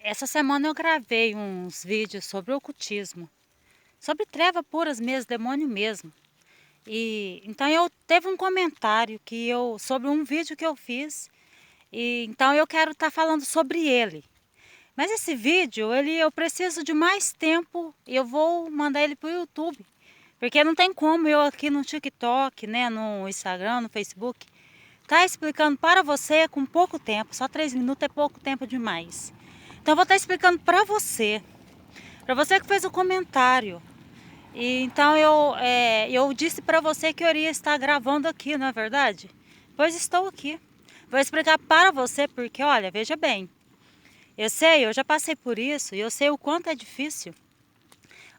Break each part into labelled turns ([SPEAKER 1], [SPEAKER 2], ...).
[SPEAKER 1] Essa semana eu gravei uns vídeos sobre ocultismo, sobre treva puras mesmo, demônio mesmo. E então eu teve um comentário sobre um vídeo que eu fiz, e então eu quero estar falando sobre ele. Mas esse vídeo, eu preciso de mais tempo e eu vou mandar ele para o YouTube, porque não tem como eu aqui no TikTok, né, no Instagram, no Facebook, tá explicando para você com pouco tempo. Só 3 minutos é pouco tempo demais. Então eu vou estar explicando para você que fez o comentário. E então eu disse para você que eu iria estar gravando aqui, não é verdade? Pois estou aqui. Vou explicar para você porque, olha, veja bem. Eu sei, eu já passei por isso e eu sei o quanto é difícil,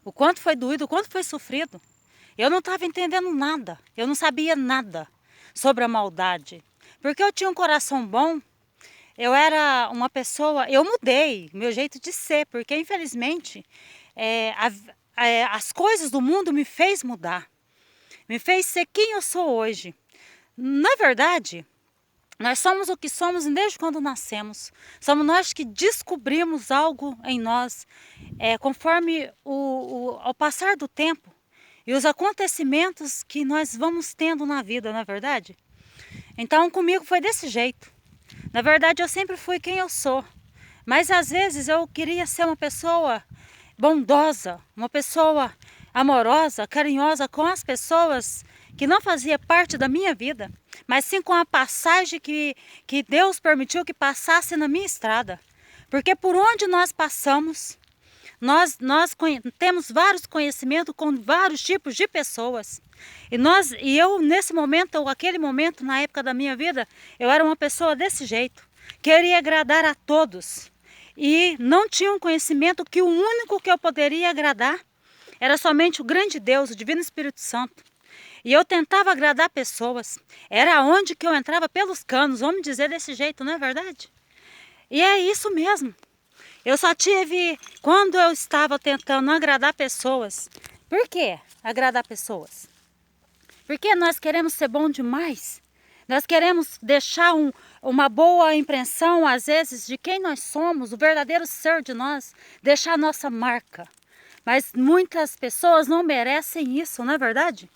[SPEAKER 1] o quanto foi doído, o quanto foi sofrido. Eu não estava entendendo nada, eu não sabia nada sobre a maldade. Porque eu tinha um coração bom, eu era uma pessoa, eu mudei meu jeito de ser, porque infelizmente as coisas do mundo me fez mudar, me fez ser quem eu sou hoje. Na verdade, nós somos o que somos desde quando nascemos. Somos nós que descobrimos algo em nós, conforme ao passar do tempo e os acontecimentos que nós vamos tendo na vida, não é verdade? Então comigo foi desse jeito. Na verdade eu sempre fui quem eu sou, mas às vezes eu queria ser uma pessoa bondosa, uma pessoa amorosa, carinhosa com as pessoas que não fazia parte da minha vida, mas sim com a passagem que Deus permitiu que passasse na minha estrada. Porque por onde nós passamos, nós temos vários conhecimentos com vários tipos de pessoas. E eu, nesse momento, ou aquele momento, na época da minha vida, eu era uma pessoa desse jeito. Queria agradar a todos. E não tinha um conhecimento que o único que eu poderia agradar era somente o grande Deus, o Divino Espírito Santo. E eu tentava agradar pessoas. Era onde que eu entrava pelos canos, vamos dizer desse jeito, não é verdade? E é isso mesmo. Eu só tive quando eu estava tentando agradar pessoas. Por que agradar pessoas? Porque nós queremos ser bom demais. Nós queremos deixar uma boa impressão, às vezes, de quem nós somos, o verdadeiro ser de nós, deixar a nossa marca. Mas muitas pessoas não merecem isso, não é verdade?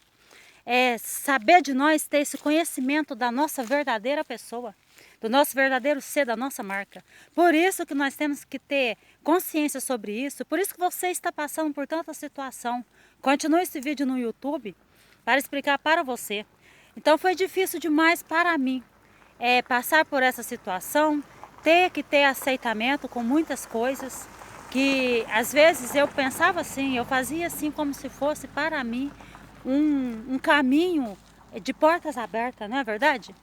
[SPEAKER 1] Saber de nós, ter esse conhecimento da nossa verdadeira pessoa, do nosso verdadeiro ser, da nossa marca. Por isso que nós temos que ter consciência sobre isso, por isso que você está passando por tanta situação. Continue esse vídeo no YouTube para explicar para você. Então foi difícil demais para mim passar por essa situação, ter que ter aceitamento com muitas coisas, que às vezes eu pensava assim, eu fazia assim como se fosse para mim um caminho de portas abertas, não é verdade?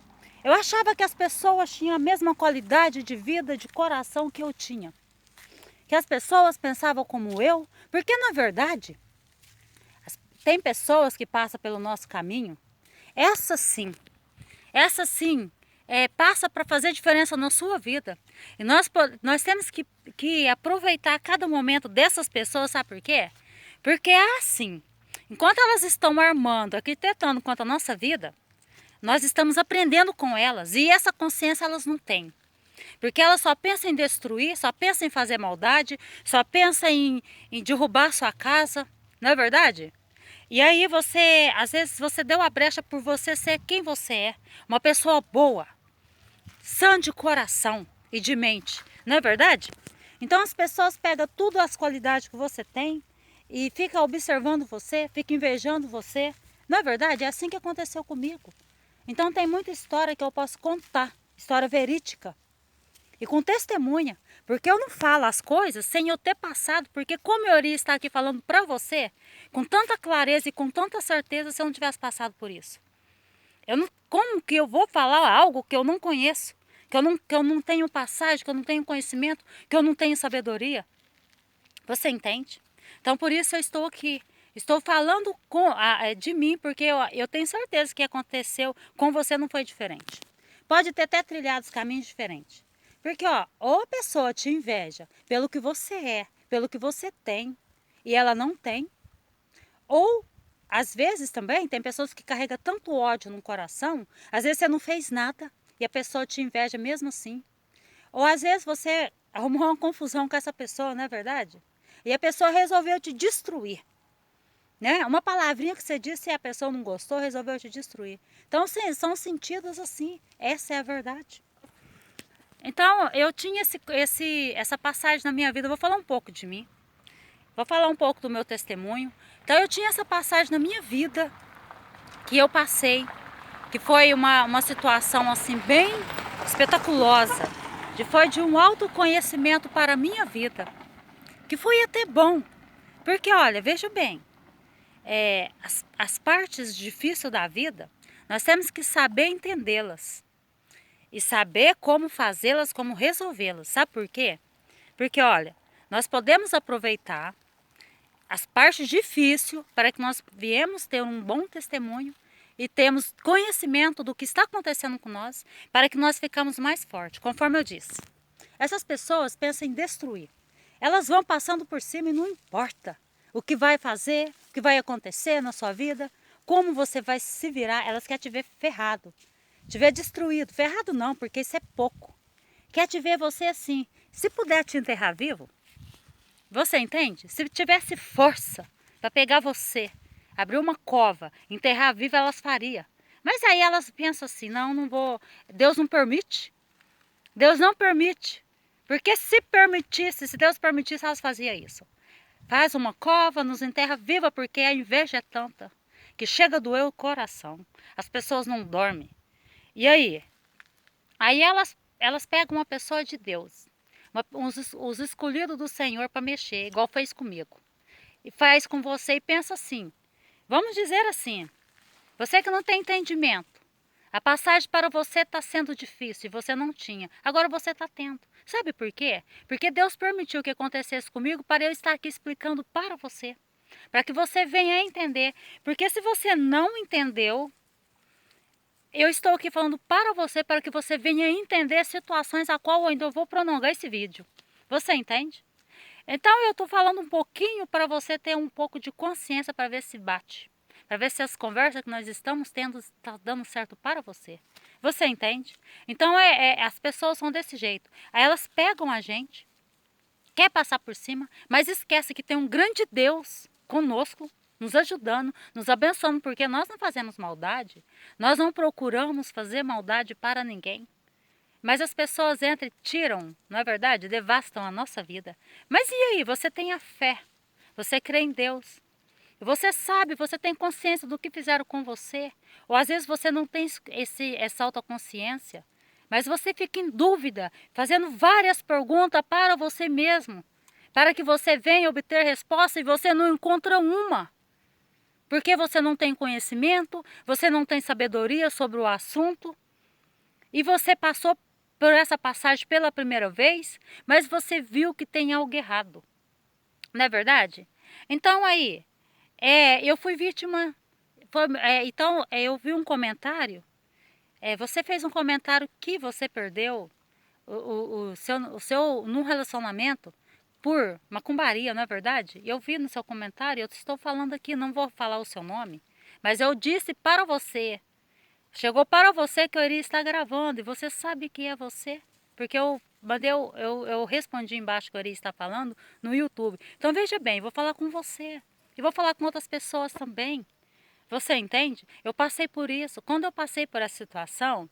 [SPEAKER 1] Eu achava que as pessoas tinham a mesma qualidade de vida, de coração que eu tinha. Que as pessoas pensavam como eu, porque na verdade, tem pessoas que passam pelo nosso caminho, essa sim, passa para fazer diferença na sua vida. E nós temos que aproveitar cada momento dessas pessoas, sabe por quê? Porque é assim, enquanto elas estão armando, arquitetando contra a nossa vida, nós estamos aprendendo com elas e essa consciência elas não têm. Porque elas só pensam em destruir, só pensam em fazer maldade, só pensam em derrubar sua casa, não é verdade? E aí às vezes você deu a brecha por você ser quem você é, uma pessoa boa, sã de coração e de mente, não é verdade? Então as pessoas pegam tudo as qualidades que você tem e fica observando você, fica invejando você, não é verdade? É assim que aconteceu comigo. Então tem muita história que eu posso contar, história verídica e com testemunha, porque eu não falo as coisas sem eu ter passado, porque como eu iria estar aqui falando para você com tanta clareza e com tanta certeza se eu não tivesse passado por isso? Como que eu vou falar algo que eu não conheço, que eu não tenho passagem, que eu não tenho conhecimento, que eu não tenho sabedoria? Você entende? Então por isso eu estou aqui. Estou falando de mim, porque eu tenho certeza que aconteceu com você não foi diferente. Pode ter até trilhado os caminhos diferentes. Porque ou a pessoa te inveja pelo que você é, pelo que você tem, e ela não tem. Ou, às vezes também, tem pessoas que carregam tanto ódio no coração, às vezes você não fez nada e a pessoa te inveja mesmo assim. Ou às vezes você arrumou uma confusão com essa pessoa, não é verdade? E a pessoa resolveu te destruir, né? Uma palavrinha que você disse e a pessoa não gostou, resolveu te destruir. Então, sim, são sentidos assim, essa é a verdade. Então, eu tinha essa passagem na minha vida, eu vou falar um pouco de mim, vou falar um pouco do meu testemunho. Então, eu tinha essa passagem na minha vida, que eu passei, que foi uma situação assim bem espetaculosa, foi de um autoconhecimento para a minha vida, que foi até bom, porque olha, veja bem, as partes difíceis da vida, nós temos que saber entendê-las e saber como fazê-las, como resolvê-las. Sabe por quê? Porque olha, nós podemos aproveitar as partes difíceis para que nós viemos ter um bom testemunho e temos conhecimento do que está acontecendo com nós, para que nós ficamos mais fortes, conforme eu disse. Essas pessoas pensam em destruir. Elas vão passando por cima e não importa o que vai fazer, o que vai acontecer na sua vida, como você vai se virar. Elas querem te ver ferrado, te ver destruído. Ferrado não, porque isso é pouco. Quer te ver você assim. Se puder te enterrar vivo, você entende? Se tivesse força para pegar você, abrir uma cova, enterrar viva, elas fariam. Mas aí elas pensam assim, não vou, Deus não permite. Deus não permite. Porque se permitisse, se Deus permitisse, elas faziam isso. Faz uma cova, nos enterra viva, porque a inveja é tanta que chega a doer o coração. As pessoas não dormem. E aí? Aí elas pegam uma pessoa de Deus, os escolhidos do Senhor para mexer, igual fez comigo. E faz com você e pensa assim, vamos dizer assim, você que não tem entendimento, a passagem para você está sendo difícil e você não tinha, agora você está tendo. Sabe por quê? Porque Deus permitiu que acontecesse comigo para eu estar aqui explicando para você, para que você venha a entender. Porque se você não entendeu, eu estou aqui falando para você, para que você venha entender situações a qual eu ainda vou prolongar esse vídeo. Você entende? Então eu estou falando um pouquinho para você ter um pouco de consciência para ver se bate. Para ver se as conversas que nós estamos tendo estão dando certo para você. Você entende? Então as pessoas são desse jeito. Aí elas pegam a gente, quer passar por cima, mas esquece que tem um grande Deus conosco, nos ajudando, nos abençoando, porque nós não fazemos maldade, nós não procuramos fazer maldade para ninguém. Mas as pessoas entram e tiram, não é verdade? Devastam a nossa vida. Mas e aí? Você tem a fé, você crê em Deus, você sabe, você tem consciência do que fizeram com você, ou às vezes você não tem essa autoconsciência, mas você fica em dúvida, fazendo várias perguntas para você mesmo, para que você venha obter resposta e você não encontra uma. Porque você não tem conhecimento, você não tem sabedoria sobre o assunto, e você passou por essa passagem pela primeira vez, mas você viu que tem algo errado. Não é verdade? Então aí, eu fui vítima, eu vi um comentário, você fez um comentário que você perdeu o seu num relacionamento por macumbaria, não é verdade? Eu vi no seu comentário, eu estou falando aqui, não vou falar o seu nome, mas eu disse para você, chegou para você que eu iria estar gravando e você sabe que é você, porque eu respondi embaixo que eu iria estar falando no YouTube. Então veja bem, vou falar com você e vou falar com outras pessoas também. Você entende? Eu passei por isso. Quando eu passei por essa situação,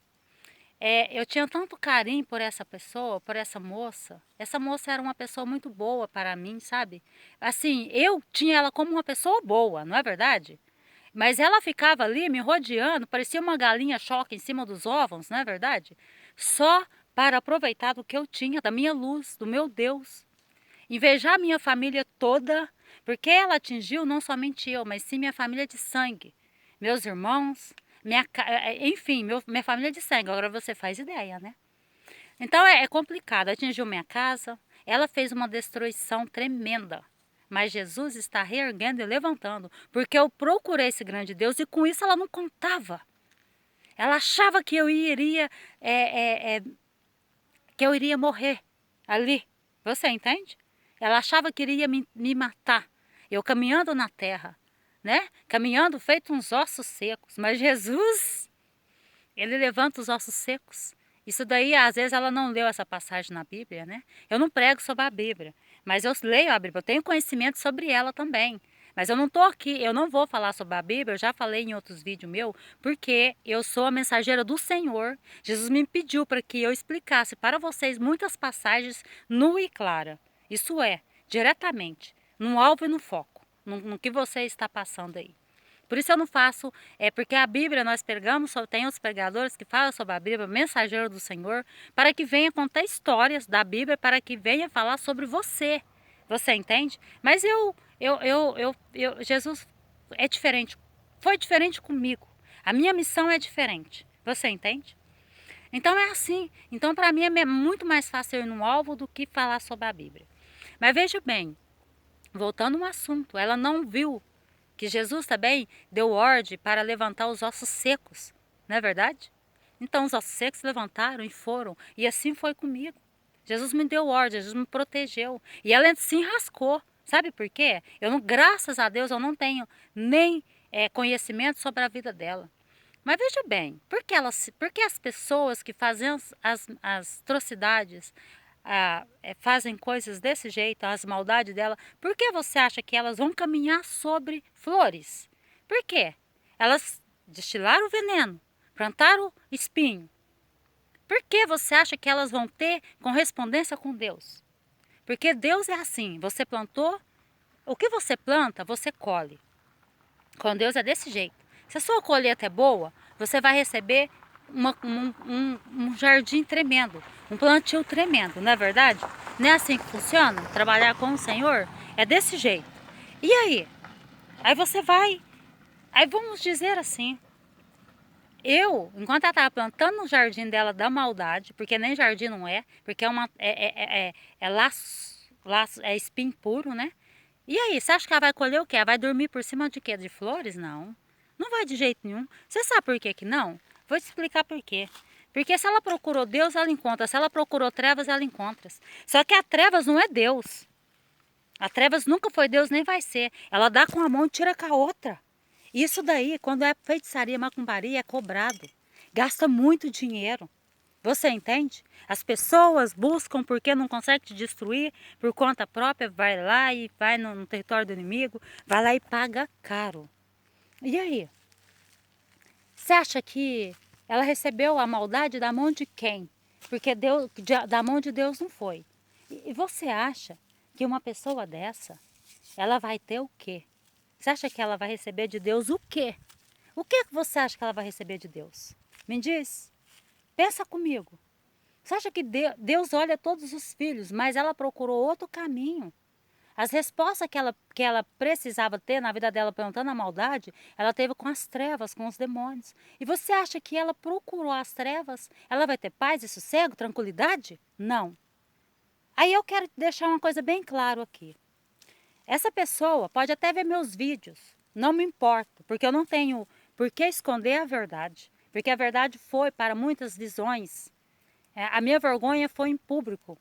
[SPEAKER 1] eu tinha tanto carinho por essa pessoa, por essa moça. Essa moça era uma pessoa muito boa para mim, sabe? Assim, eu tinha ela como uma pessoa boa, não é verdade? Mas ela ficava ali me rodeando, parecia uma galinha choca em cima dos ovos, não é verdade? Só para aproveitar do que eu tinha, da minha luz, do meu Deus. Invejar minha família toda, porque ela atingiu não somente eu, mas sim minha família de sangue. Meus irmãos, enfim, minha família de sangue. Agora você faz ideia, né? Então é complicado. Atingiu minha casa, ela fez uma destruição tremenda. Mas Jesus está reerguendo e levantando, porque eu procurei esse grande Deus e com isso ela não contava. Ela achava que eu iria morrer ali. Você entende? Ela achava que iria me matar. Eu caminhando na terra, né? Caminhando feito uns ossos secos. Mas Jesus, Ele levanta os ossos secos. Isso daí, às vezes, ela não leu essa passagem na Bíblia, né? Eu não prego sobre a Bíblia, mas eu leio a Bíblia, eu tenho conhecimento sobre ela também. Mas eu não tô aqui, eu não vou falar sobre a Bíblia, eu já falei em outros vídeos meus, porque eu sou a mensageira do Senhor. Jesus me pediu para que eu explicasse para vocês muitas passagens nua e clara. Isso é, diretamente, no alvo e no foco, no que você está passando aí. Por isso eu não faço, porque a Bíblia nós pregamos, só tem os pregadores que falam sobre a Bíblia, mensageiro do Senhor, para que venha contar histórias da Bíblia, para que venha falar sobre você. Você entende? Mas Jesus é diferente, foi diferente comigo. A minha missão é diferente. Você entende? Então é assim. Então para mim é muito mais fácil ir no alvo do que falar sobre a Bíblia. Mas veja bem, voltando ao assunto, ela não viu que Jesus também deu ordem para levantar os ossos secos, não é verdade? Então os ossos secos levantaram e foram, e assim foi comigo. Jesus me deu ordem, Jesus me protegeu, e ela se enrascou. Sabe por quê? Eu não, graças a Deus, eu não tenho nem conhecimento sobre a vida dela. Mas veja bem, por que as pessoas que fazem as atrocidades, fazem coisas desse jeito, as maldades dela, por que você acha que elas vão caminhar sobre flores? Por quê? Elas destilaram o veneno, plantaram espinho. Por que você acha que elas vão ter correspondência com Deus? Porque Deus é assim, você plantou, o que você planta, você colhe. Com Deus é desse jeito. Se a sua colheita é boa, você vai receber um jardim tremendo, um plantio tremendo, não é verdade? Não é assim que funciona? Trabalhar com o Senhor é desse jeito. E aí? Aí você vai, aí vamos dizer assim, enquanto ela estava plantando no jardim dela da maldade, porque nem jardim não é, porque é laço, é espinho puro, né? E aí, você acha que ela vai colher o quê? Ela vai dormir por cima de quê? De flores? Não. Não vai de jeito nenhum. Você sabe por que que não? Vou te explicar por quê. Porque se ela procurou Deus, ela encontra. Se ela procurou trevas, ela encontra. Só que a trevas não é Deus. A trevas nunca foi Deus, nem vai ser. Ela dá com a mão e tira com a outra. Isso daí, quando é feitiçaria, macumbaria, é cobrado. Gasta muito dinheiro. Você entende? As pessoas buscam porque não conseguem te destruir por conta própria, vai lá e vai no território do inimigo, vai lá e paga caro. E aí? Você acha que ela recebeu a maldade da mão de quem? Porque Deus, da mão de Deus não foi. E você acha que uma pessoa dessa, ela vai ter o quê? Você acha que ela vai receber de Deus o quê? O que você acha que ela vai receber de Deus? Me diz. Pensa comigo. Você acha que Deus olha todos os filhos, mas ela procurou outro caminho? As respostas que ela precisava ter na vida dela perguntando a maldade, ela teve com as trevas, com os demônios. E você acha que ela procurou as trevas? Ela vai ter paz e sossego, tranquilidade? Não. Aí eu quero deixar uma coisa bem claro aqui. Essa pessoa pode até ver meus vídeos, não me importa, porque eu não tenho por que esconder a verdade. Porque a verdade foi para muitas visões. A minha vergonha foi em público.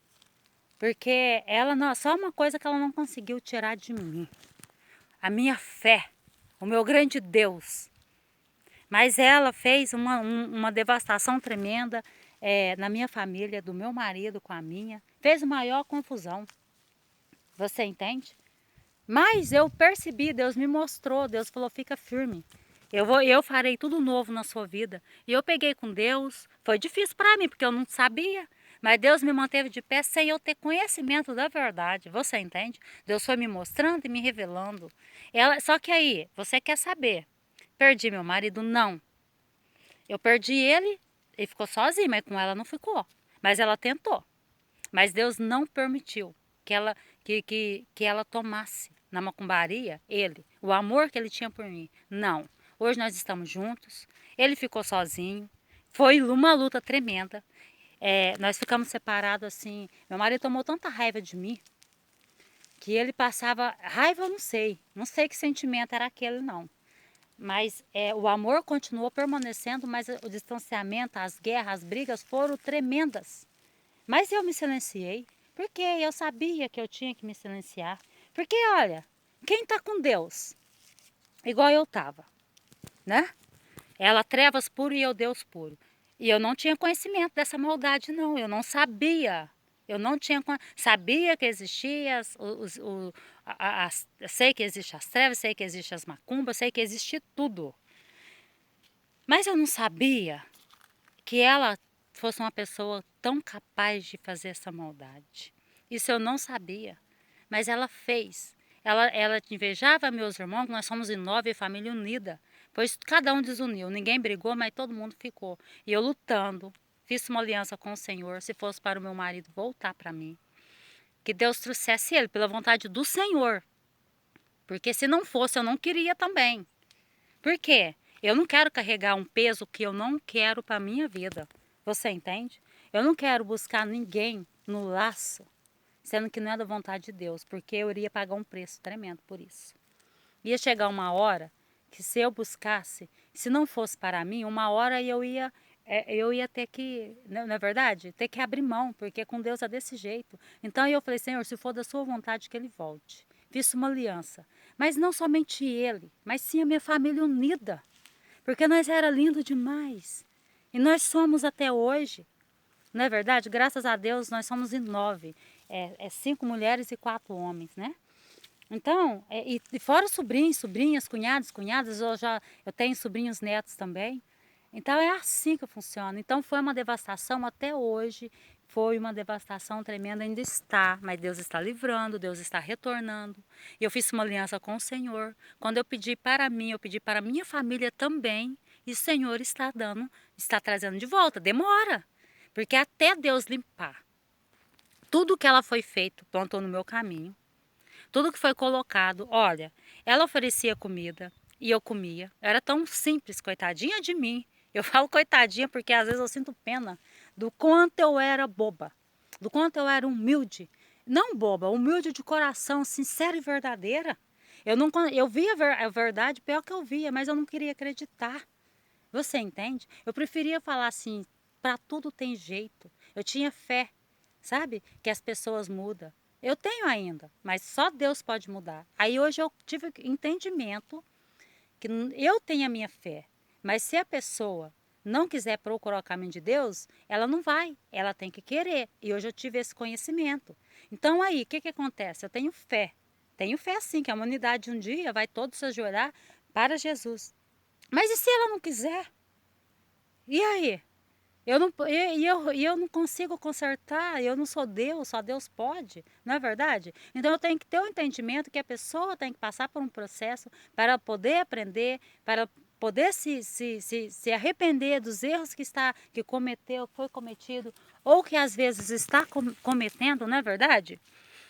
[SPEAKER 1] Porque ela não, só uma coisa que ela não conseguiu tirar de mim. A minha fé, o meu grande Deus. Mas ela fez uma devastação tremenda na minha família, do meu marido com a minha. Fez maior confusão. Você entende? Mas eu percebi, Deus me mostrou, Deus falou, fica firme. Eu farei tudo novo na sua vida. E eu peguei com Deus. Foi difícil para mim, porque eu não sabia. Mas Deus me manteve de pé sem eu ter conhecimento da verdade. Você entende? Deus foi me mostrando e me revelando. Só que aí, você quer saber. Perdi meu marido? Não. Eu perdi ele ficou sozinho, mas com ela não ficou. Mas ela tentou. Mas Deus não permitiu que ela tomasse na macumbaria ele, o amor que ele tinha por mim. Não. Hoje nós estamos juntos. Ele ficou sozinho. Foi uma luta tremenda. Nós ficamos separados assim. Meu marido tomou tanta raiva de mim que ele passava raiva, eu não sei. Não sei que sentimento era aquele, não. Mas o amor continuou permanecendo, mas o distanciamento, as guerras, as brigas foram tremendas. Mas eu me silenciei, porque eu sabia que eu tinha que me silenciar. Porque, olha, quem está com Deus? Igual eu estava, né? Ela trevas puro e eu Deus puro. E eu não tinha conhecimento dessa maldade, não. Eu não sabia. Eu não tinha... Sabia que existia sei que existe as trevas, sei que existe as macumbas, sei que existe tudo. Mas eu não sabia que ela fosse uma pessoa tão capaz de fazer essa maldade. Isso eu não sabia. Mas ela fez. Ela invejava meus irmãos, nós somos em 9, família unida. Pois cada um desuniu, ninguém brigou, mas todo mundo ficou. E eu lutando, fiz uma aliança com o Senhor, se fosse para o meu marido voltar para mim. Que Deus trouxesse ele, pela vontade do Senhor. Porque se não fosse, eu não queria também. Por quê? Eu não quero carregar um peso que eu não quero para a minha vida. Você entende? Eu não quero buscar ninguém no laço, sendo que não é da vontade de Deus, porque eu iria pagar um preço tremendo por isso. Ia chegar uma hora que se eu buscasse, se não fosse para mim, uma hora eu ia ter que, não é verdade? Ter que abrir mão, porque com Deus é desse jeito. Então eu falei, Senhor, se for da sua vontade que ele volte. Fiz uma aliança. Mas não somente ele, mas sim a minha família unida. Porque nós era lindo demais. E nós somos até hoje. Não é verdade? Graças a Deus nós somos em 9. 5 mulheres e 4 homens, né? Então, e fora os sobrinhos, sobrinhas, cunhados, cunhadas, eu tenho sobrinhos netos também. Então é assim que funciona. Então foi uma devastação até hoje, foi uma devastação tremenda, ainda está, mas Deus está livrando, Deus está retornando. E eu fiz uma aliança com o Senhor. Quando eu pedi para mim, eu pedi para a minha família também, e o Senhor está dando, está trazendo de volta. Demora, porque até Deus limpar tudo que ela foi feito, plantou no meu caminho. Tudo que foi colocado, olha, ela oferecia comida e eu comia. Era tão simples, coitadinha de mim. Eu falo coitadinha porque às vezes eu sinto pena do quanto eu era boba, do quanto eu era humilde. Não boba, humilde de coração, sincera e verdadeira. Eu via a verdade, pior que eu via, mas eu não queria acreditar. Você entende? Eu preferia falar assim, para tudo tem jeito. Eu tinha fé, sabe? Que as pessoas mudam. Eu tenho ainda, mas só Deus pode mudar. Aí hoje eu tive entendimento que eu tenho a minha fé, mas se a pessoa não quiser procurar o caminho de Deus, ela não vai, ela tem que querer. E hoje eu tive esse conhecimento. Então aí, o que acontece? Eu tenho fé sim, que a humanidade um dia vai todos se ajoelhar para Jesus. Mas e se ela não quiser? E aí? Eu não consigo consertar, eu não sou Deus, só Deus pode, não é verdade? Então eu tenho que ter o entendimento que a pessoa tem que passar por um processo para poder aprender, para poder se arrepender dos erros que cometeu, foi cometido, ou que às vezes está cometendo, não é verdade?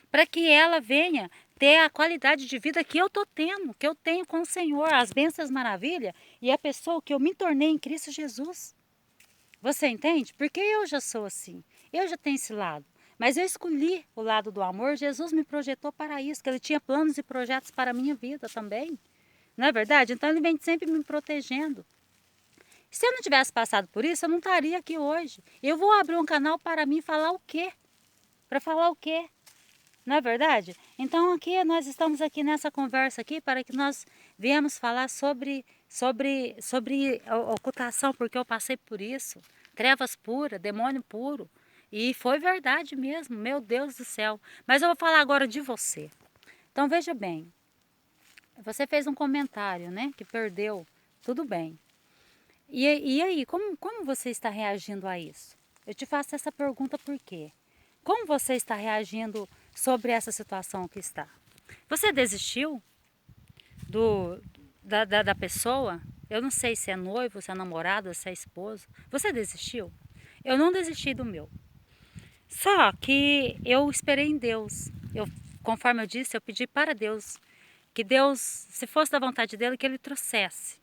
[SPEAKER 1] Para que ela venha ter a qualidade de vida que eu estou tendo, que eu tenho com o Senhor, as bênçãos maravilhas e a pessoa que eu me tornei em Cristo Jesus. Você entende? Porque eu já sou assim. Eu já tenho esse lado. Mas eu escolhi o lado do amor. Jesus me projetou para isso, que ele tinha planos e projetos para a minha vida também. Não é verdade? Então ele vem sempre me protegendo. Se eu não tivesse passado por isso, eu não estaria aqui hoje. Eu vou abrir um canal para mim falar o quê? Para falar o quê? Não é verdade? Então aqui nós estamos aqui nessa conversa aqui para que nós viemos falar sobre a ocultação, porque eu passei por isso. Trevas puras, demônio puro. E foi verdade mesmo, meu Deus do céu. Mas eu vou falar agora de você. Então veja bem, você fez um comentário, né, que perdeu, tudo bem. E aí, como você está reagindo a isso? Eu te faço essa pergunta por quê? Como você está reagindo sobre essa situação que está? Você desistiu da pessoa? Eu não sei se é noivo, se é namorado, se é esposo. Você desistiu? Eu não desisti do meu. Só que eu esperei em Deus. Conforme eu disse, eu pedi para Deus que Deus, se fosse da vontade dele, que ele trouxesse.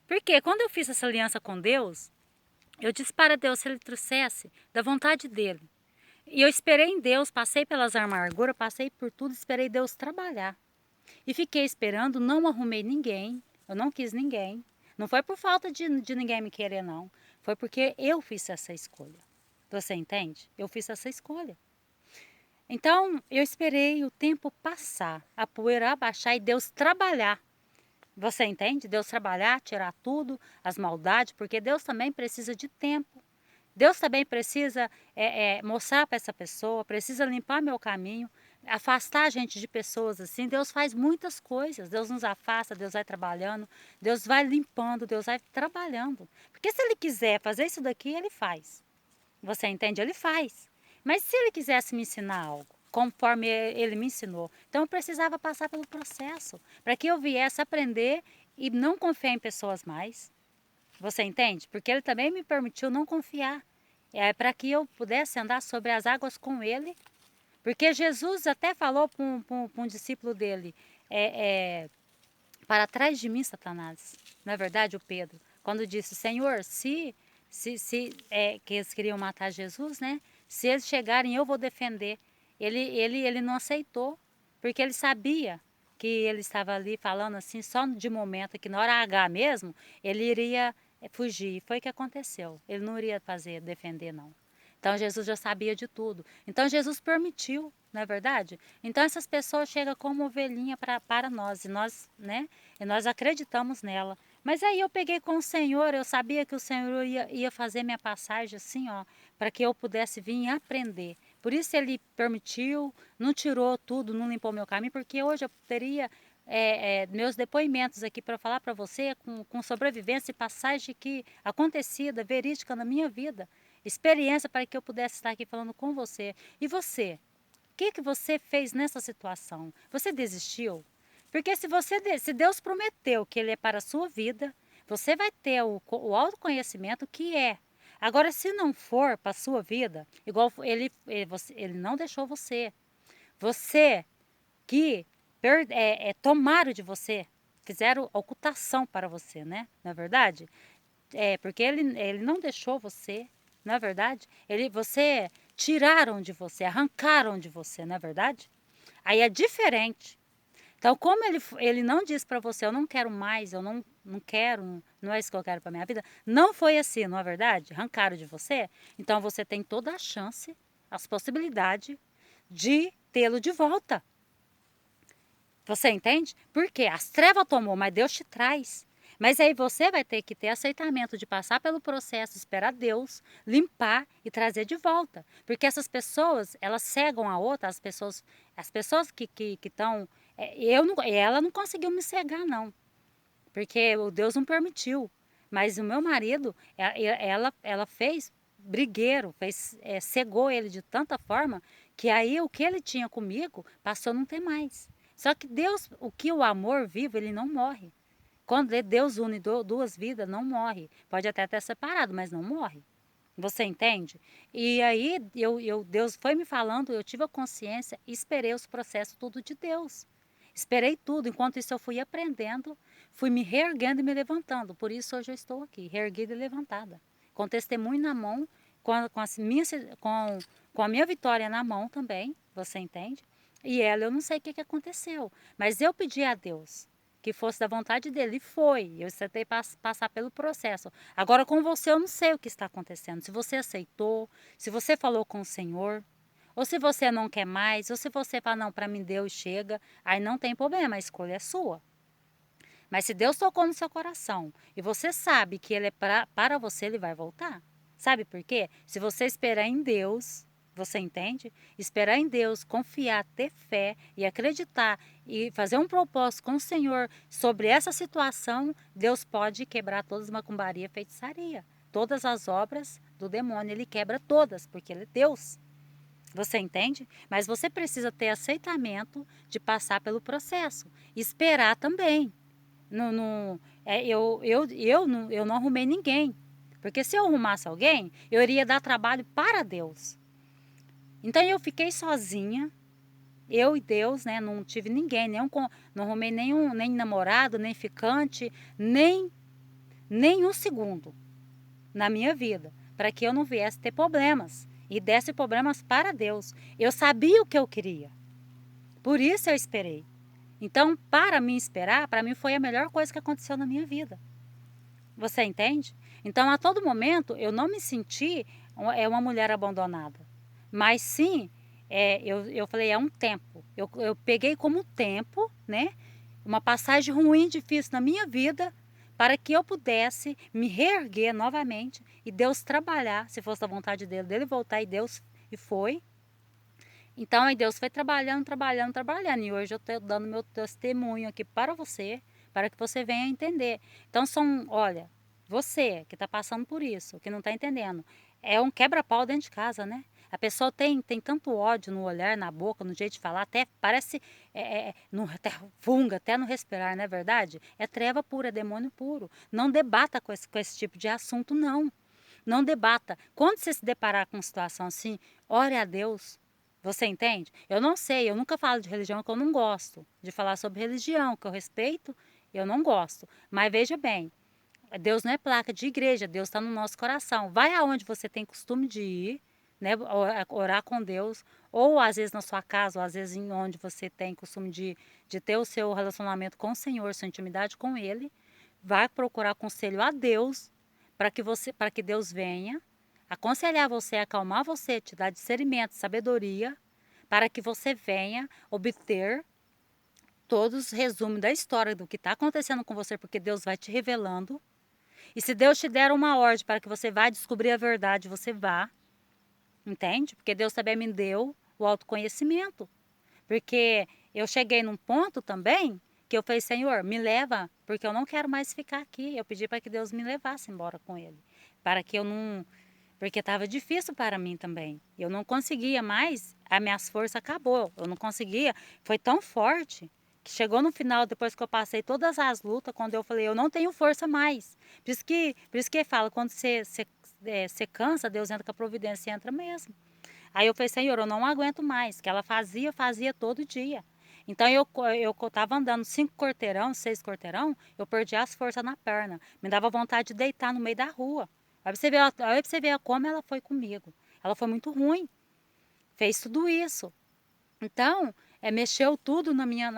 [SPEAKER 1] Porque quando eu fiz essa aliança com Deus, eu disse para Deus se ele trouxesse da vontade dele. E eu esperei em Deus, passei pelas amarguras, passei por tudo, esperei Deus trabalhar. E fiquei esperando, não arrumei ninguém, eu não quis ninguém. Não foi por falta de ninguém me querer, não. Foi porque eu fiz essa escolha. Você entende? Eu fiz essa escolha. Então, eu esperei o tempo passar, a poeira abaixar e Deus trabalhar. Você entende? Deus trabalhar, tirar tudo, as maldades, porque Deus também precisa de tempo. Deus também precisa mostrar para essa pessoa, precisa limpar meu caminho, afastar a gente de pessoas assim. Deus faz muitas coisas, Deus nos afasta, Deus vai trabalhando, Deus vai limpando, Deus vai trabalhando. Porque se Ele quiser fazer isso daqui, Ele faz. Você entende? Ele faz. Mas se Ele quisesse me ensinar algo, conforme Ele me ensinou, então eu precisava passar pelo processo, para que eu viesse aprender e não confiar em pessoas mais. Você entende? Porque Ele também me permitiu não confiar. É para que eu pudesse andar sobre as águas com Ele. Porque Jesus até falou para um discípulo dele, para trás de mim, Satanás. Não é verdade, o Pedro? Quando disse, Senhor, que eles queriam matar Jesus, né? Se eles chegarem, eu vou defender. Ele não aceitou, porque ele sabia que ele estava ali falando assim, só de momento, que na hora H mesmo, ele iria fugir. Foi o que aconteceu. Ele não iria defender, não. Então Jesus já sabia de tudo. Então Jesus permitiu, não é verdade? Então essas pessoas chegam como ovelhinha para nós, e nós, né? E nós acreditamos nela. Mas aí eu peguei com o Senhor, eu sabia que o Senhor ia fazer minha passagem assim, ó, para que eu pudesse vir aprender. Por isso Ele permitiu, não tirou tudo, não limpou meu caminho, porque hoje eu teria meus depoimentos aqui para falar para você com sobrevivência e passagem que acontecida, verídica na minha vida. Experiência para que eu pudesse estar aqui falando com você. E você? O que você fez nessa situação? Você desistiu? Porque se Deus prometeu que Ele é para a sua vida, você vai ter o autoconhecimento que é. Agora, se não for para a sua vida, igual ele não deixou você. Você que tomaram de você, fizeram ocultação para você, né? Não é verdade? Porque ele não deixou você, não é verdade? Você tiraram de você, arrancaram de você, não é verdade? Aí é diferente. Então, como ele não disse para você, eu não quero mais, eu não quero, não é isso que eu quero para minha vida, não foi assim, não é verdade? Arrancaram de você, então você tem toda a chance, as possibilidades de tê-lo de volta. Você entende? Porque as trevas tomou, mas Deus te traz. Mas aí você vai ter que ter aceitamento de passar pelo processo, esperar Deus, limpar e trazer de volta. Porque essas pessoas, elas cegam a outra, as pessoas que estão... ela não conseguiu me cegar, não. Porque o Deus não permitiu. Mas o meu marido, ela fez brigueiro, cegou ele de tanta forma que aí o que ele tinha comigo passou a não ter mais. Só que Deus, o amor vivo, ele não morre. Quando Deus une duas vidas, não morre. Pode até ter separado, mas não morre. Você entende? E aí Deus foi me falando, eu tive a consciência e esperei os processos tudo de Deus. Esperei tudo, enquanto isso eu fui aprendendo, fui me reerguendo e me levantando. Por isso hoje eu estou aqui, reerguida e levantada. Com testemunho na mão, com a minha vitória na mão também, você entende? E ela, eu não sei o que aconteceu, mas eu pedi a Deus que fosse da vontade dele, e foi. Eu tentei passar pelo processo. Agora com você eu não sei o que está acontecendo. Se você aceitou, se você falou com o Senhor, ou se você não quer mais, ou se você fala, não, para mim Deus chega, aí não tem problema, a escolha é sua. Mas se Deus tocou no seu coração e você sabe que Ele é para você, Ele vai voltar. Sabe por quê? Se você esperar em Deus, você entende? Esperar em Deus, confiar, ter fé e acreditar e fazer um propósito com o Senhor sobre essa situação, Deus pode quebrar todas as macumbaria e feitiçaria. Todas as obras do demônio, Ele quebra todas, porque Ele é Deus. Você entende? Mas você precisa ter aceitamento de passar pelo processo. Esperar também. Eu não arrumei ninguém. Porque se eu arrumasse alguém, eu iria dar trabalho para Deus. Então eu fiquei sozinha, eu e Deus, né? Não tive ninguém, não arrumei nem namorado, nem ficante, nem um segundo na minha vida, para que eu não viesse ter problemas e desse problemas para Deus. Eu sabia o que eu queria, por isso eu esperei. Então, para mim esperar, para mim foi a melhor coisa que aconteceu na minha vida. Você entende? Então, a todo momento, eu não me senti uma mulher abandonada. Mas sim, eu falei, é um tempo. Eu peguei como tempo, né? Uma passagem ruim, difícil na minha vida, para que eu pudesse me reerguer novamente e Deus trabalhar, se fosse da vontade dele, dele voltar e Deus e foi. Então aí Deus foi trabalhando, trabalhando, trabalhando e hoje eu estou dando meu testemunho aqui para você, para que você venha entender. Então olha, você que está passando por isso, que não está entendendo, é um quebra-pau dentro de casa, né? A pessoa tem tanto ódio no olhar, na boca, no jeito de falar, até parece, até funga, até no respirar, não é verdade? É treva pura, é demônio puro. Não debata com esse tipo de assunto, não. Não debata. Quando você se deparar com uma situação assim, ore a Deus. Você entende? Eu não sei, eu nunca falo de religião, porque eu não gosto de falar sobre religião, que eu respeito, eu não gosto. Mas veja bem, Deus não é placa de igreja, Deus está no nosso coração. Vai aonde você tem costume de ir, né, orar com Deus, ou às vezes na sua casa, ou às vezes em onde você tem costume de ter o seu relacionamento com o Senhor, sua intimidade com Ele. Vai procurar conselho a Deus para que Deus venha aconselhar você, acalmar você, te dar discernimento, sabedoria, para que você venha obter todos os resumos da história do que está acontecendo com você, porque Deus vai te revelando. E se Deus te der uma ordem para que você vá descobrir a verdade, você vá, entende? Porque Deus também me deu o autoconhecimento. Porque eu cheguei num ponto também que eu falei, Senhor, me leva, porque eu não quero mais ficar aqui. Eu pedi para que Deus me levasse embora com ele, para que eu não, porque estava difícil para mim também. Eu não conseguia mais, as minhas forças acabou. Eu não conseguia, foi tão forte que chegou no final, depois que eu passei todas as lutas, quando eu falei, eu não tenho força mais. Por isso que fala, quando você cansa, Deus entra com a providência, entra mesmo. Aí eu falei, Senhor, eu não aguento mais, que ela fazia todo dia. Então eu estava andando 5 quarteirão, 6 quarteirão, eu perdi as forças na perna. Me dava vontade de deitar no meio da rua. Aí pra você ver como ela foi comigo. Ela foi muito ruim, fez tudo isso. Então, mexeu tudo na minha.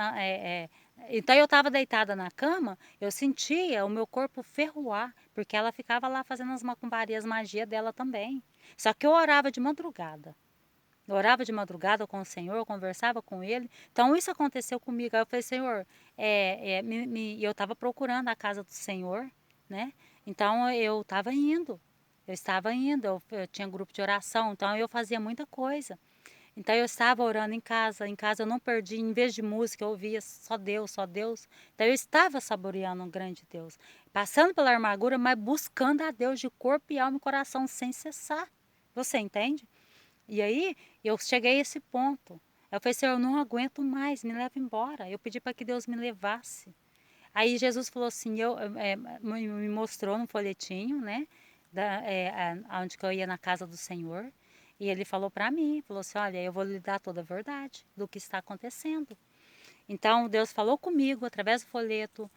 [SPEAKER 1] Então eu estava deitada na cama, eu sentia o meu corpo ferroar, porque ela ficava lá fazendo as macumbarias, magia dela também. Só que eu orava de madrugada. Eu orava de madrugada com o Senhor, eu conversava com Ele. Então isso aconteceu comigo. Aí eu falei, Senhor, eu estava procurando a casa do Senhor, né? Então eu estava indo. Eu estava indo, eu tinha grupo de oração, então eu fazia muita coisa. Então eu estava orando em casa eu não perdi, em vez de música eu ouvia só Deus, só Deus. Então eu estava saboreando um grande Deus, passando pela amargura, mas buscando a Deus de corpo e alma e coração sem cessar. Você entende? E aí eu cheguei a esse ponto. Eu falei, Senhor, eu não aguento mais, me leva embora. Eu pedi para que Deus me levasse. Aí Jesus falou assim, me mostrou no folhetinho, né, onde que eu ia na casa do Senhor. E ele falou para mim, falou assim, olha, eu vou lhe dar toda a verdade do que está acontecendo. Então Deus falou comigo através do folheto.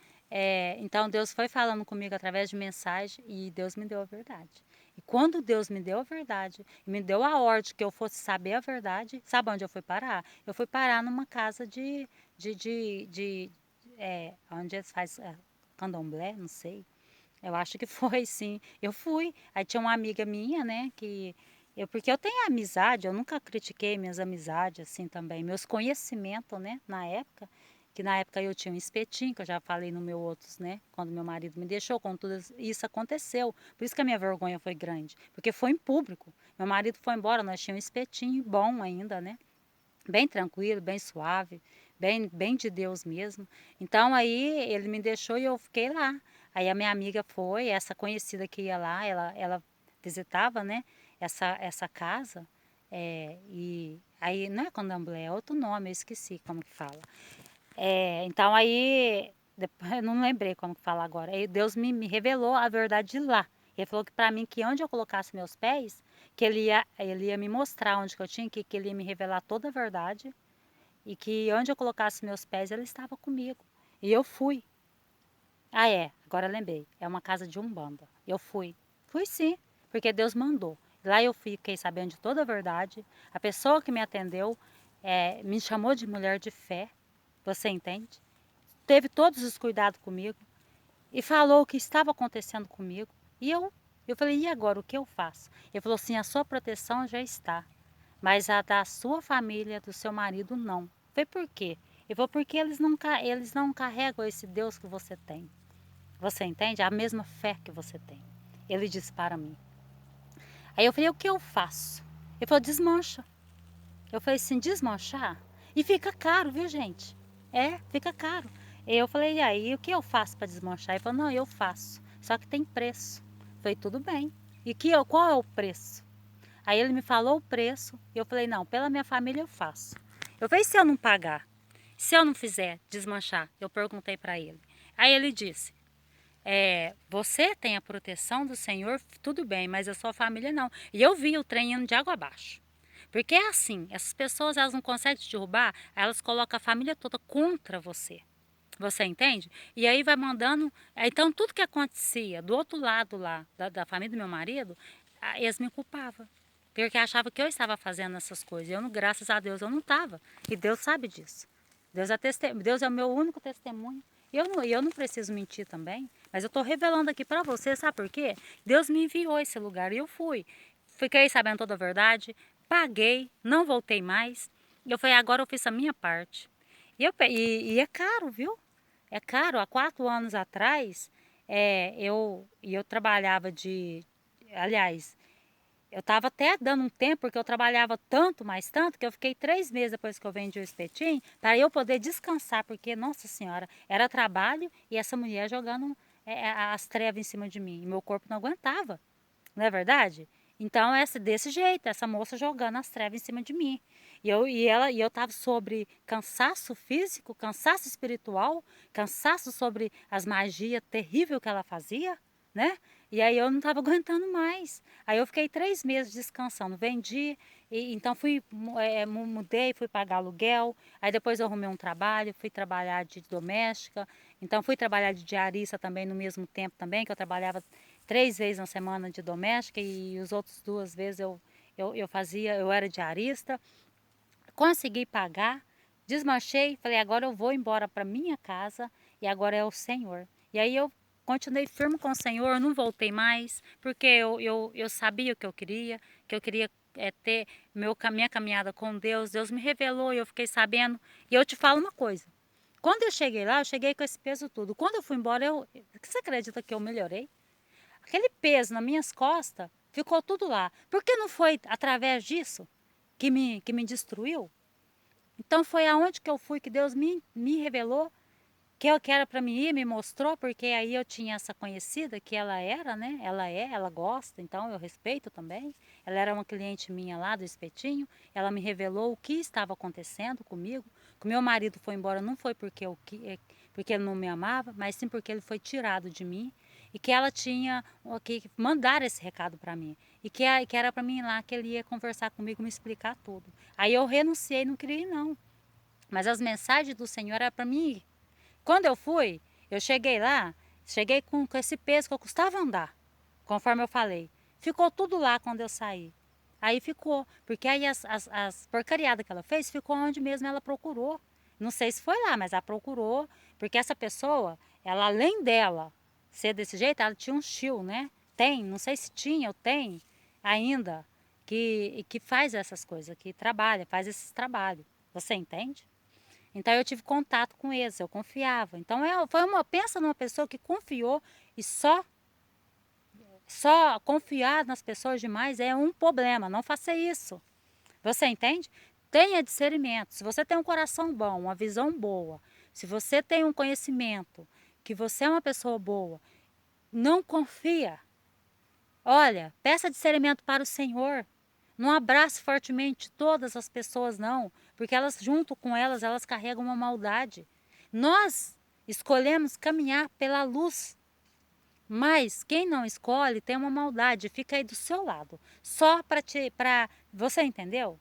[SPEAKER 1] Então Deus foi falando comigo através de mensagem e Deus me deu a verdade. E quando Deus me deu a verdade, me deu a ordem que eu fosse saber a verdade, sabe onde eu fui parar? Eu fui parar numa casa onde eles fazem candomblé, não sei. Eu acho que foi, sim. Eu fui. Aí tinha uma amiga minha, né, porque eu tenho amizade, eu nunca critiquei minhas amizades, assim, também. Meus conhecimentos, né, na época, que na época eu tinha um espetinho, que eu já falei no meu outros, né, quando meu marido me deixou, quando tudo isso aconteceu. Por isso que a minha vergonha foi grande, porque foi em público. Meu marido foi embora, nós tínhamos um espetinho bom ainda, né, bem tranquilo, bem suave, bem de Deus mesmo. Então aí ele me deixou e eu fiquei lá. Aí a minha amiga foi, essa conhecida que ia lá, ela visitava, né, essa casa. E aí não é candomblé, é outro nome, eu esqueci como que fala. Então aí, depois, eu não lembrei como que fala agora. Aí Deus me revelou a verdade de lá. Ele falou que para mim, que onde eu colocasse meus pés, que ele ia me mostrar onde que eu tinha, que ele ia me revelar toda a verdade. E que onde eu colocasse meus pés, ele estava comigo. E eu fui. Agora eu lembrei. É uma casa de Umbanda. Eu fui. Fui sim, porque Deus mandou. Lá eu fiquei sabendo de toda a verdade. A pessoa que me atendeu me chamou de mulher de fé. Você entende? Teve todos os cuidados comigo e falou o que estava acontecendo comigo. E eu falei, e agora o que eu faço? Ele falou assim, a sua proteção já está, mas a da sua família, do seu marido, não. Foi por quê? Ele falou, porque eles não carregam esse Deus que você tem. Você entende? A mesma fé que você tem. Ele disse para mim. Aí eu falei, o que eu faço? Ele falou, desmancha. Eu falei assim, desmanchar? E fica caro, viu, gente? É, fica caro. Eu falei, e aí, o que eu faço para desmanchar? Ele falou, não, eu faço. Só que tem preço. Eu falei, tudo bem. E qual é o preço? Aí ele me falou o preço. E eu falei, não, pela minha família eu faço. Eu falei, se eu não pagar? Se eu não fizer desmanchar? Eu perguntei para ele. Aí ele disse, você tem a proteção do Senhor, tudo bem, mas a sua família não. E eu vi o trem indo de água abaixo. Porque é assim, essas pessoas elas não conseguem te derrubar, elas colocam a família toda contra você. Você entende? E aí vai mandando. Então tudo que acontecia do outro lado lá, da família do meu marido, eles me culpavam. Porque achavam que eu estava fazendo essas coisas. Eu, graças a Deus, eu não estava. E Deus sabe disso. Deus é o meu único testemunho. E eu não preciso mentir também. Mas eu estou revelando aqui para você, sabe por quê? Deus me enviou a esse lugar e eu fui. Fiquei sabendo toda a verdade, paguei, não voltei mais. E eu falei, agora eu fiz a minha parte. E é caro, viu? É caro. Há 4 anos atrás, eu trabalhava Aliás, eu estava até dando um tempo, porque eu trabalhava tanto, mais tanto, que eu fiquei 3 meses depois que eu vendi o espetinho, para eu poder descansar, porque, nossa senhora, era trabalho e essa mulher jogando as trevas em cima de mim. E meu corpo não aguentava, não é verdade? Então, desse jeito, essa moça jogando as trevas em cima de mim. E eu estava sobre cansaço físico, cansaço espiritual, cansaço sobre as magias terríveis que ela fazia, né? E aí eu não estava aguentando mais. Aí eu fiquei 3 meses descansando, vendi, então mudei, fui pagar aluguel, aí depois eu arrumei um trabalho, fui trabalhar de doméstica, então fui trabalhar de diarista também no mesmo tempo também, que eu trabalhava 3 vezes na semana de doméstica e os outros 2 vezes eu era diarista. Consegui pagar, desmanchei, falei, agora eu vou embora para minha casa e agora é o Senhor. E aí eu continuei firme com o Senhor, não voltei mais, porque eu sabia o que eu queria ter minha caminhada com Deus. Deus me revelou e eu fiquei sabendo. E eu te falo uma coisa, quando eu cheguei lá, eu cheguei com esse peso tudo. Quando eu fui embora, você acredita que eu melhorei? Aquele peso nas minhas costas ficou tudo lá. Porque não foi através disso que me destruiu? Então foi aonde que eu fui que Deus me revelou que era para mim ir, me mostrou, porque aí eu tinha essa conhecida que ela era, né? Ela gosta, então eu respeito também. Ela era uma cliente minha lá do espetinho, ela me revelou o que estava acontecendo comigo. Que o meu marido foi embora não foi porque ele não me amava, mas sim porque ele foi tirado de mim e que ela tinha que mandar esse recado para mim. Que era para mim ir lá, que ele ia conversar comigo, me explicar tudo. Aí eu renunciei, não queria ir não. Mas as mensagens do Senhor eram para mim ir. Quando eu fui, eu cheguei lá, cheguei com esse peso que eu custava andar, conforme eu falei. Ficou tudo lá quando eu saí. Aí ficou, porque aí as porcariadas que ela fez ficou onde mesmo ela procurou. Não sei se foi lá, mas ela procurou, porque essa pessoa, ela além dela ser desse jeito, ela tinha um tio, né? Tem, não sei se tinha ou tem ainda, que faz essas coisas, que trabalha, faz esses trabalhos. Você entende? Então eu tive contato com eles, eu confiava. Então pensa numa pessoa que confiou e só confiar nas pessoas demais é um problema. Não faça isso. Você entende? Tenha discernimento. Se você tem um coração bom, uma visão boa, se você tem um conhecimento que você é uma pessoa boa, não confia. Olha, peça discernimento para o Senhor. Não abrace fortemente todas as pessoas, não, porque elas, junto com elas, elas carregam uma maldade. Nós escolhemos caminhar pela luz, mas quem não escolhe tem uma maldade, fica aí do seu lado. Só você entendeu?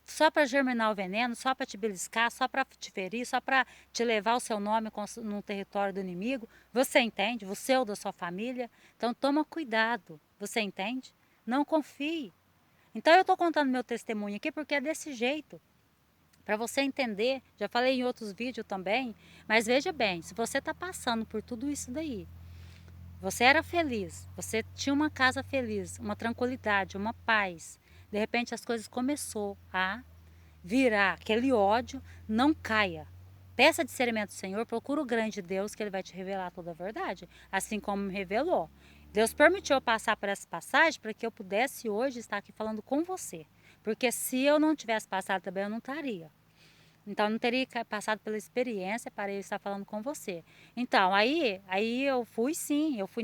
[SPEAKER 1] Só para germinar o veneno, só para te beliscar, só para te ferir, só para te levar o seu nome no território do inimigo. Você entende? Você ou da sua família. Então toma cuidado. Você entende? Não confie. Então eu estou contando meu testemunho aqui porque é desse jeito, para você entender. Já falei em outros vídeos também, mas veja bem, se você está passando por tudo isso daí, você era feliz, você tinha uma casa feliz, uma tranquilidade, uma paz, de repente as coisas começou a virar aquele ódio, não caia. peça discernimento do Senhor, procura o grande Deus que Ele vai te revelar toda a verdade, assim como me revelou. Deus permitiu eu passar por essa passagem para que eu pudesse hoje estar aqui falando com você. Porque se eu não tivesse passado também, eu não estaria. Então, eu não teria passado pela experiência para eu estar falando com você. Então, aí eu fui sim, eu fui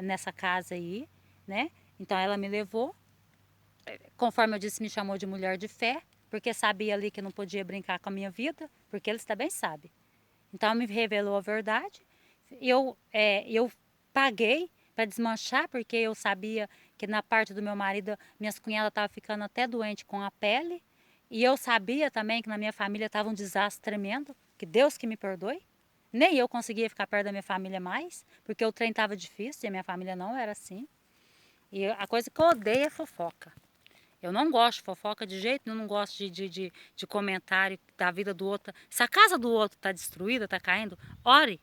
[SPEAKER 1] nessa casa aí, né? Então, ela me levou, conforme eu disse, me chamou de mulher de fé, porque sabia ali que não podia brincar com a minha vida, porque eles também sabem. Então, me revelou a verdade. Eu paguei para desmanchar, porque eu sabia que na parte do meu marido, minhas cunhadas estavam ficando até doente com a pele. E eu sabia também que na minha família estava um desastre tremendo, que Deus que me perdoe. Nem eu conseguia ficar perto da minha família mais, porque o trem estava difícil e a minha família não era assim. E a coisa que eu odeio é fofoca. Eu não gosto de fofoca de jeito nenhum, não gosto de comentário da vida do outro. Se a casa do outro está destruída, está caindo, ore.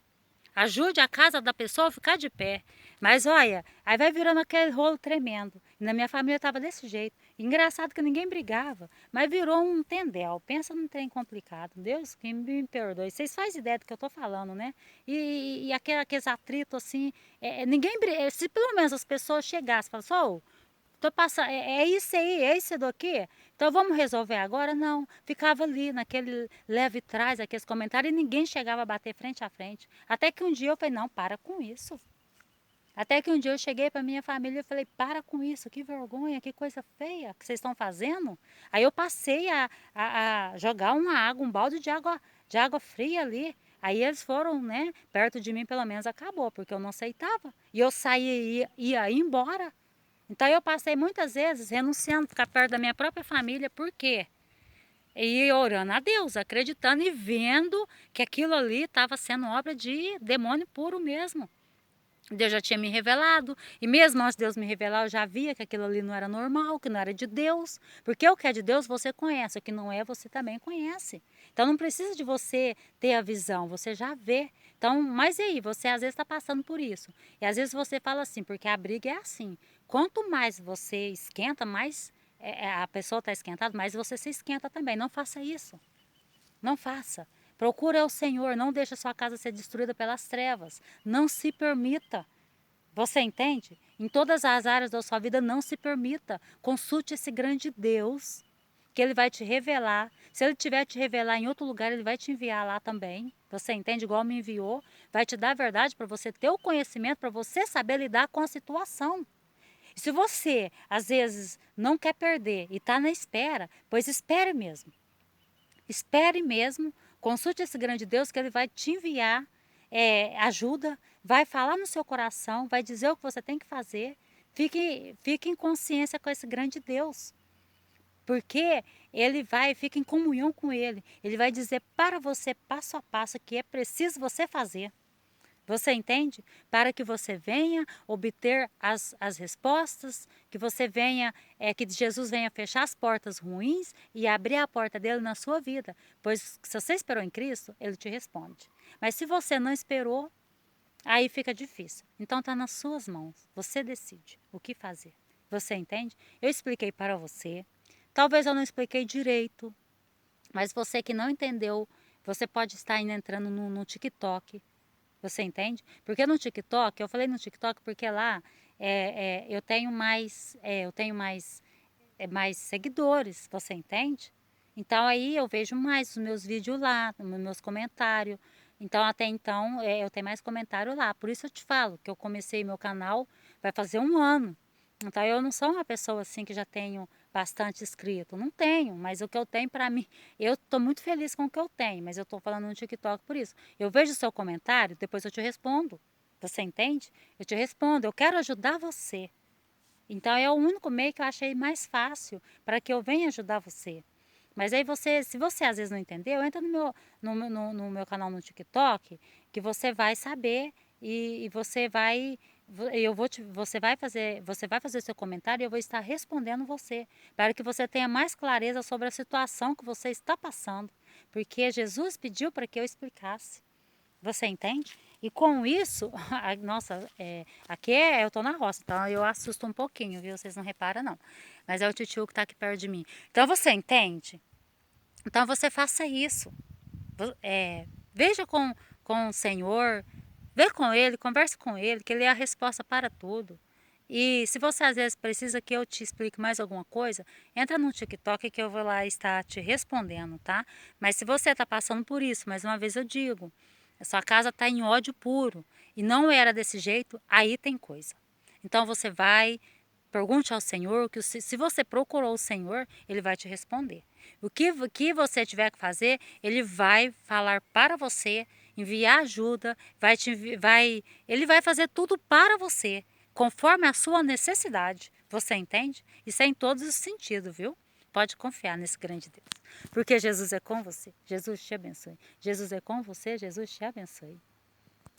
[SPEAKER 1] Ajude a casa da pessoa a ficar de pé. Mas olha, aí vai virando aquele rolo tremendo. E na minha família estava desse jeito. Engraçado que ninguém brigava, mas virou um tendel. Pensa num trem complicado. Deus que me perdoe. Vocês fazem ideia do que eu estou falando, né? E aqueles atritos assim, ninguém briga. Se pelo menos as pessoas chegassem e falassem, ô, tô passando, é isso aí, é isso daqui. Então vamos resolver agora? Não. Ficava ali naquele leve trás, aqueles comentários, e ninguém chegava a bater frente a frente. Até que um dia eu falei, não, para com isso. Até que um dia eu cheguei para minha família e falei, para com isso, que vergonha, que coisa feia que vocês estão fazendo. Aí eu passei a jogar uma água, um balde de água fria ali. Aí eles foram, né, perto de mim, pelo menos acabou, porque eu não aceitava. E eu saía e ia embora. Então eu passei muitas vezes renunciando a ficar perto da minha própria família, por quê? E orando a Deus, acreditando e vendo que aquilo ali estava sendo obra de demônio puro mesmo. Deus já tinha me revelado, e mesmo antes de Deus me revelar, eu já via que aquilo ali não era normal, que não era de Deus, porque o que é de Deus você conhece, o que não é você também conhece. Então não precisa de você ter a visão, você já vê. Então, mas e aí, você às vezes está passando por isso, e às vezes você fala assim, porque a briga é assim, quanto mais você esquenta, mais a pessoa está esquentada, mais você se esquenta também, não faça isso. Não faça. Procura o Senhor, não deixe a sua casa ser destruída pelas trevas. Não se permita. Você entende? Em todas as áreas da sua vida, não se permita. Consulte esse grande Deus, que Ele vai te revelar. Se Ele tiver te revelar em outro lugar, Ele vai te enviar lá também. Você entende? Igual me enviou. Vai te dar a verdade para você ter o conhecimento, para você saber lidar com a situação. E se você, às vezes, não quer perder e está na espera, pois espere mesmo. Espere mesmo, consulte esse grande Deus que Ele vai te enviar ajuda, vai falar no seu coração, vai dizer o que você tem que fazer. Fique em consciência com esse grande Deus, porque fica em comunhão com Ele. Ele vai dizer para você passo a passo o que é preciso você fazer. Você entende? Para que você venha obter as respostas, que você venha, que Jesus venha fechar as portas ruins e abrir a porta dele na sua vida. Pois se você esperou em Cristo, ele te responde. Mas se você não esperou, aí fica difícil. Então está nas suas mãos. Você decide o que fazer. Você entende? Eu expliquei para você. Talvez eu não expliquei direito, mas você que não entendeu, você pode estar ainda entrando no TikTok. Você entende? Porque no TikTok, eu falei no TikTok porque lá eu tenho mais seguidores, você entende? Então aí eu vejo mais os meus vídeos lá, os meus comentários. Então até então eu tenho mais comentário lá. Por isso eu te falo que eu comecei meu canal vai fazer um ano. Então eu não sou uma pessoa assim que já tenho bastante inscrito. Não tenho, mas o que eu tenho para mim, eu estou muito feliz com o que eu tenho, mas eu estou falando no TikTok por isso. Eu vejo o seu comentário, depois eu te respondo. Você entende? Eu te respondo, eu quero ajudar você. Então é o único meio que eu achei mais fácil para que eu venha ajudar você. Mas aí se você às vezes não entendeu, entra no meu canal no TikTok, que você vai saber e você vai você vai fazer seu comentário e eu vou estar respondendo você, para que você tenha mais clareza sobre a situação que você está passando, porque Jesus pediu para que eu explicasse. Você entende? E com isso, nossa, aqui eu tô na roça, então eu assusto um pouquinho, viu? Vocês não reparam, não. Mas é o titio que tá aqui perto de mim. Então você entende Então você faça isso. Veja com o Senhor, vê com Ele, converse com Ele, que Ele é a resposta para tudo. E se você às vezes precisa que eu te explique mais alguma coisa, entra no TikTok que eu vou lá estar te respondendo, tá? Mas se você está passando por isso, mais uma vez eu digo, a sua casa está em ódio puro e não era desse jeito, aí tem coisa. Então você vai, pergunte ao Senhor, que se você procurou o Senhor, Ele vai te responder. O que você tiver que fazer, Ele vai falar para você, enviar ajuda, Ele vai fazer tudo para você, conforme a sua necessidade. Você entende? Isso é em todos os sentidos, viu? Pode confiar nesse grande Deus. Porque Jesus é com você. Jesus te abençoe. Jesus é com você. Jesus te abençoe.